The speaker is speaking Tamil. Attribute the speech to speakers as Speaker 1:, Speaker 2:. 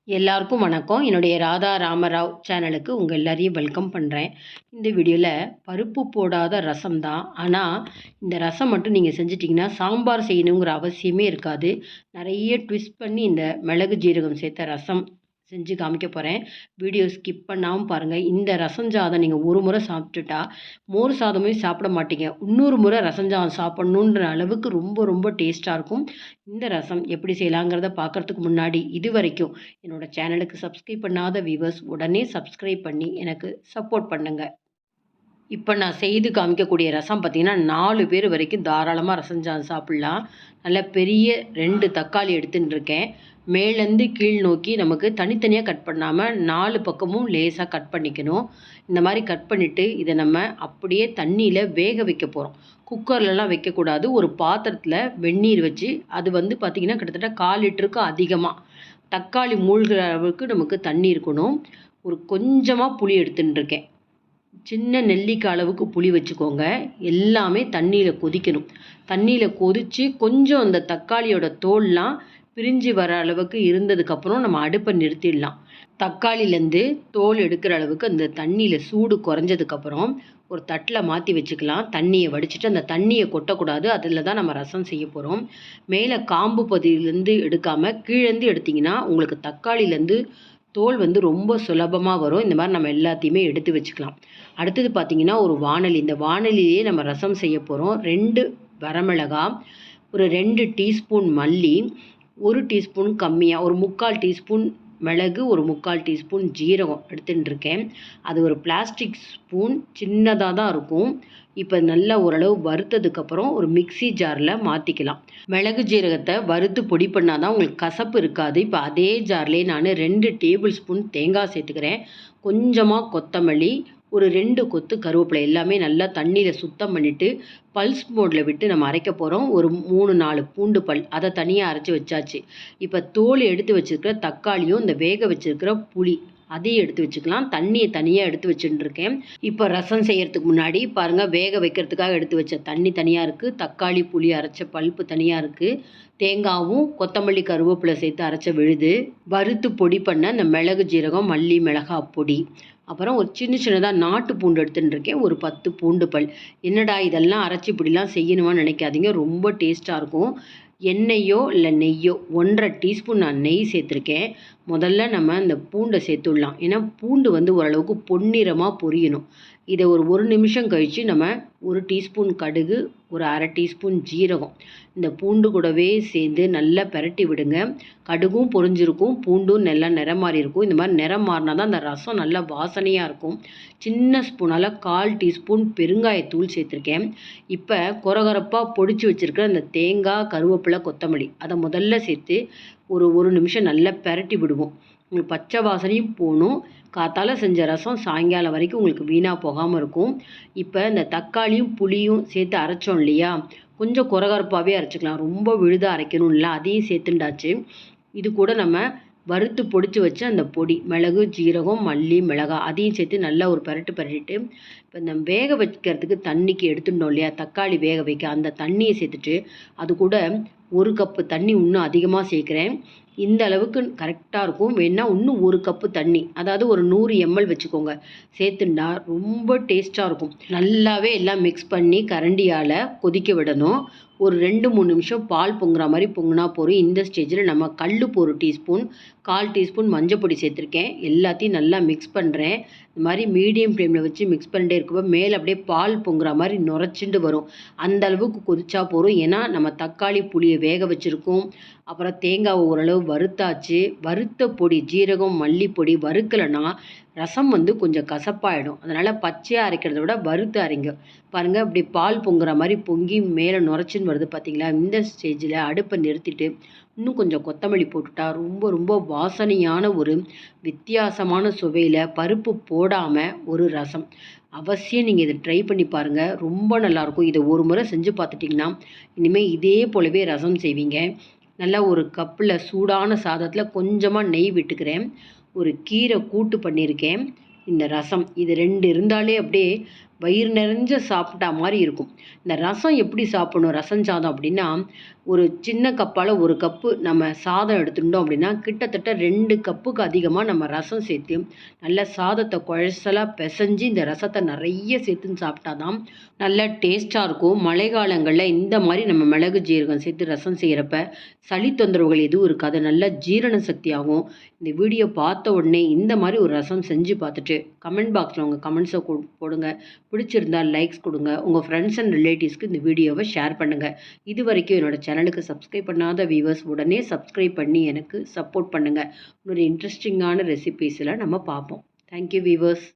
Speaker 1: எல்லாருக்கும் வணக்கம். என்னுடைய ராதா ராமராவ் சேனலுக்கு உங்கள் எல்லாரையும் வெல்கம் பண்ணுறேன். இந்த வீடியோவில் பருப்பு போடாத ரசம் தான். ஆனால் இந்த ரசம் மட்டும் நீங்கள் செஞ்சிட்டிங்கன்னா சாம்பார் செய்யணுங்கிற அவசியமே இருக்காது. நிறைய ட்விஸ்ட் பண்ணி இந்த மிளகு ஜீரகம் சேர்த்த ரசம் செஞ்சு காமிக்க போகிறேன். வீடியோ ஸ்கிப் பண்ணாமல் பாருங்கள். இந்த ரசம் சாதம் நீங்கள் ஒரு முறை சாப்பிட்டுட்டா மோர் சாதமே சாப்பிட மாட்டீங்க. இன்னொரு முறை ரசம் சாதம் சாப்பிட்ணுன்ற அளவுக்கு ரொம்ப ரொம்ப டேஸ்ட்டாக இருக்கும். இந்த ரசம் எப்படி செய்யலாங்கிறத பார்க்குறதுக்கு முன்னாடி இது வரைக்கும் என்னோட சேனலுக்கு சப்ஸ்கிரைப் பண்ணாத வியூவர்ஸ் உடனே சப்ஸ்கிரைப் பண்ணி எனக்கு சப்போர்ட் பண்ணுங்கள். இப்போ நான் செய்து காமிக்கக்கூடிய ரசம் பார்த்திங்கன்னா 4 பேர் வரைக்கும் தாராளமாக ரசம் சாதம் சாப்பிட்லாம். நல்ல பெரிய 2 தக்காளி எடுத்துன்னு இருக்கேன். மேலேருந்து கீழ் நோக்கி நமக்கு தனித்தனியாக கட் பண்ணாமல் 4 பக்கமும் லேசாக கட் பண்ணிக்கணும். இந்த மாதிரி கட் பண்ணிவிட்டு இதை நம்ம அப்படியே தண்ணியில் வேக வைக்க போகிறோம். குக்கர்லலாம் வைக்கக்கூடாது. ஒரு பாத்திரத்தில் வெந்நீர் வச்சு அது பார்த்திங்கன்னா கிட்டத்தட்ட 1/4 லிட்டருக்கு அதிகமாக தக்காளி மூழ்கிற அளவுக்கு நமக்கு தண்ணி இருக்கணும். ஒரு கொஞ்சமாக புளி எடுத்துன்னு இருக்கேன். சின்ன நெல்லிக்காய் அளவுக்கு புளி வச்சுக்கோங்க. எல்லாமே தண்ணியில் கொதிக்கணும். தண்ணியில் கொதித்து கொஞ்சம் அந்த தக்காளியோட தோல்லாம் பிரிஞ்சு வர அளவுக்கு இருந்ததுக்கப்புறம் நம்ம அடுப்பை நிறுத்திடலாம். தக்காளிலேருந்து தோல் எடுக்கிற அளவுக்கு அந்த தண்ணியில் சூடு குறைஞ்சதுக்கப்புறம் ஒரு தட்டில் மாற்றி வச்சுக்கலாம். தண்ணியை வடிச்சிட்டு அந்த தண்ணியை கொட்டக்கூடாது. அதில் தான் நம்ம ரசம் செய்ய போகிறோம். மேலே காம்பு பகுதியிலேருந்து எடுக்காமல் கீழேருந்து எடுத்திங்கன்னா உங்களுக்கு தக்காளிலேருந்து தோல் ரொம்ப சுலபமாக வரும். இந்த மாதிரி நம்ம எல்லாத்தையுமே எடுத்து வச்சுக்கலாம். அடுத்தது பார்த்திங்கன்னா ஒரு வாணலி. இந்த வாணலிலேயே நம்ம ரசம் செய்ய போகிறோம். 2 வரமிளகாய், ஒரு 2 டீஸ்பூன் மல்லி, 1 டீஸ்பூன் கம்மியாக ஒரு 3/4 டீஸ்பூன் மிளகு, ஒரு 3/4 டீஸ்பூன் ஜீரகம் எடுத்துகிட்டு இருக்கேன். அது ஒரு பிளாஸ்டிக் ஸ்பூன் சின்னதாக தான் இருக்கும். இப்போ நல்லா ஓரளவு வறுத்ததுக்கப்புறம் ஒரு மிக்சி ஜாரில் மாற்றிக்கலாம். மிளகு ஜீரகத்தை வறுத்து பொடி பண்ணால் தான் உங்களுக்கு கசப்பு இருக்காது. இப்போ அதே ஜார்லேயே நான் 2 டேபிள் ஸ்பூன் தேங்காய் சேர்த்துக்கிறேன். கொஞ்சமாக கொத்தமல்லி, ஒரு 2 கொத்து கருவேப்பிலை எல்லாமே நல்லா தண்ணியில் சுத்தம் பண்ணிவிட்டு பல்ஸ் மோடில் விட்டு நம்ம அரைக்க போகிறோம். ஒரு 3-4 பூண்டு பல் அதை தனியாக அரைச்சி வச்சாச்சு. இப்போ தோல் எடுத்து வச்சுருக்கிற தக்காளியும் இந்த வேக வச்சுருக்கிற புளி அதையும் எடுத்து வச்சுக்கலாம். தண்ணியை தனியாக எடுத்து வச்சுட்டுருக்கேன். இப்போ ரசம் செய்கிறதுக்கு முன்னாடி பாருங்கள், வேக வைக்கிறதுக்காக எடுத்து வச்ச தண்ணி தனியாக இருக்குது. தக்காளி புளி அரைச்ச பல்ப்பு தனியாக இருக்குது. தேங்காவும் கொத்தமல்லி கருவேப்பிலை சேர்த்து அரைச்ச விழுது, வறுத்து பொடி பண்ண இந்த மிளகு ஜீரகம் மல்லி மிளகாய் பொடி, அப்புறம் ஒரு சின்னதாக நாட்டு பூண்டு எடுத்துகிட்டு இருக்கேன். ஒரு 10 பூண்டு பல். என்னடா இதெல்லாம் அரைச்சி இப்படிலாம் செய்யணுமான்னு நினைக்காதீங்க. ரொம்ப டேஸ்ட்டாக இருக்கும். எண்ணெயோ இல்லை நெய்யோ 1/2 டீஸ்பூன் நான் நெய் சேர்த்துருக்கேன். முதல்ல நம்ம இந்த பூண்டை சேர்த்துடலாம். ஏன்னா பூண்டு ஓரளவுக்கு பொன்னிறமாக பொரியணும். இதை ஒரு நிமிஷம் கழித்து நம்ம 1 டீஸ்பூன் கடுகு, ஒரு 1/2 டீஸ்பூன் ஜீரகம் இந்த பூண்டு கூடவே சேர்ந்து நல்லா பெரட்டி விடுங்க. கடுகும் பொரிஞ்சிருக்கும், பூண்டும் நல்லா நிறம் மாறி இருக்கும். இந்த மாதிரி நிறம் மாறினா தான் அந்த ரசம் நல்லா வாசனையாக இருக்கும். சின்ன ஸ்பூனால் 1/4 டீஸ்பூன் பெருங்காயத்தூள் சேர்த்துருக்கேன். இப்போ கொரகொரப்பாக பொடிச்சு வச்சுருக்கிற அந்த தேங்காய், கருவேப்பிலை, கொத்தமல்லி அதை முதல்ல சேர்த்து ஒரு நிமிஷம் நல்லா பெரட்டி விடுவோம். உங்களுக்கு பச்சை வாசனையும் போகணும். காத்தால செஞ்ச ரசம் சாயங்காலம் வரைக்கும் உங்களுக்கு வீணாக போகாமல் இருக்கும். இப்போ இந்த தக்காளியும் புளியும் சேர்த்து அரைச்சோம் இல்லையா, கொஞ்சம் கொரகொரப்பாகவே அரைச்சிக்கலாம். ரொம்ப விழுதாக அரைக்கணும் இல்லை, அதையும் சேர்த்துண்டாச்சு. இது கூட நம்ம வறுத்து பொடிச்சு வச்ச அந்த பொடி மிளகு, ஜீரகம், மல்லி, மிளகாய் அதையும் சேர்த்து நல்லா ஒரு பரட்டிட்டு இப்போ இந்த வேக வைக்கிறதுக்கு தண்ணிக்கு எடுத்துட்டோம் இல்லையா, தக்காளி வேக வைக்க அந்த தண்ணியை சேர்த்துட்டு அது கூட 1 கப்பு தண்ணி இன்னும் அதிகமாக சேர்க்குறேன். இந்த அளவுக்கு கரெக்டாக இருக்கும். வேணால் இன்னும் 1 கப்பு தண்ணி, அதாவது ஒரு 100 ml வச்சுக்கோங்க, சேர்த்துண்டா ரொம்ப டேஸ்ட்டாக இருக்கும். நல்லாவே எல்லாம் மிக்ஸ் பண்ணி கரண்டியால் கொதிக்க விடணும். ஒரு 2-3 நிமிஷம் பால் பொங்குற மாதிரி பொங்குனா போதும். இந்த ஸ்டேஜில் நம்ம கல்லுப்பு 1 டீஸ்பூன், 1/4 டீஸ்பூன் மஞ்சள் பொடி சேர்த்துருக்கேன். எல்லாத்தையும் நல்லா மிக்ஸ் பண்ணுறேன். இந்த மாதிரி மீடியம் ஃப்ளேமில் வச்சு மிக்ஸ் பண்ணிட்டே இருக்கப்போ மேலே அப்படியே பால் பொங்குற மாதிரி நுரைச்சிண்டு வரும். அந்த அளவுக்கு கொதிச்சா போதும். ஏன்னா நம்ம தக்காளி புளியை வேக வச்சுருக்கோம். அப்புறம் தேங்காவை ஓரளவு வறுத்தாச்சு. வறுத்த பொடி ஜீரகம், மல்லிப்பொடி வறுக்கலைன்னா ரசம் கொஞ்சம் கசப்பாயிடும். அதனால் பச்சையாக அரைக்கிறத விட வறுத்து அரைங்க. பாருங்கள், இப்படி பால் பொங்குற மாதிரி பொங்கி மேலே நுரைச்சின்னு வருது பார்த்தீங்களா. இந்த ஸ்டேஜில் அடுப்பை நிறுத்திட்டு இன்னும் கொஞ்சம் கொத்தமல்லி போட்டுட்டா ரொம்ப ரொம்ப வாசனையான ஒரு வித்தியாசமான சுவையில் பருப்பு போடாமல் ஒரு ரசம். அவசியம் நீங்கள் இதை ட்ரை பண்ணி பாருங்கள். ரொம்ப நல்லாயிருக்கும். இதை ஒரு முறை செஞ்சு பார்த்துட்டிங்கன்னா இனிமேல் இதே போலவே ரசம் செய்வீங்க. நல்லா ஒரு கப்பில் சூடான சாதத்தில் கொஞ்சமாக நெய் விட்டுக்கிறேன். ஒரு கீரை கூட்டு பண்ணியிருக்கேன். இந்த ரசம் இது 2 இருந்தாலே அப்படியே வயிறு நிறைஞ்ச சாப்பிட்டா மாதிரி இருக்கும். இந்த ரசம் எப்படி சாப்பிடணும் ரசம் சாதம் அப்படின்னா, ஒரு சின்ன கப்பால் 1 கப்பு நம்ம சாதம் எடுத்துட்டோம் அப்படின்னா, கிட்டத்தட்ட 2 கப்புக்கு அதிகமாக நம்ம ரசம் சேர்த்து நல்லா சாதத்தை குழசலாக பிசைஞ்சு இந்த ரசத்தை நிறைய சேர்த்துன்னு சாப்பிட்டா தான் நல்லா டேஸ்ட்டாக இருக்கும். மழை காலங்களில் இந்த மாதிரி நம்ம மிளகு ஜீரகம் சேர்த்து ரசம் செய்கிறப்ப சளி தொந்தரவுகள் எதுவும் இருக்காது. நல்லா ஜீரண சக்தி ஆகும். இந்த வீடியோ பார்த்த உடனே இந்த மாதிரி ஒரு ரசம் செஞ்சு பார்த்துட்டு கமெண்ட் பாக்ஸில் உங்கள் கமெண்ட்ஸை போடுங்க. பிடிச்சிருந்தா லைக்ஸ் கொடுங்க. உங்கள் ஃப்ரெண்ட்ஸ் அண்ட் ரிலேட்டிவ்ஸ்க்கு இந்த வீடியோவை ஷேர் பண்ணுங்கள். இது வரைக்கும் என்னோட சேனலுக்கு சப்ஸ்கிரைப் பண்ணாத வியூவர்ஸ் உடனே சப்ஸ்கிரைப் பண்ணி எனக்கு சப்போர்ட் பண்ணுங்கள். இன்னொரு இன்ட்ரெஸ்டிங்கான ரெசிபீஸில் நம்ம பார்ப்போம். Thank you viewers.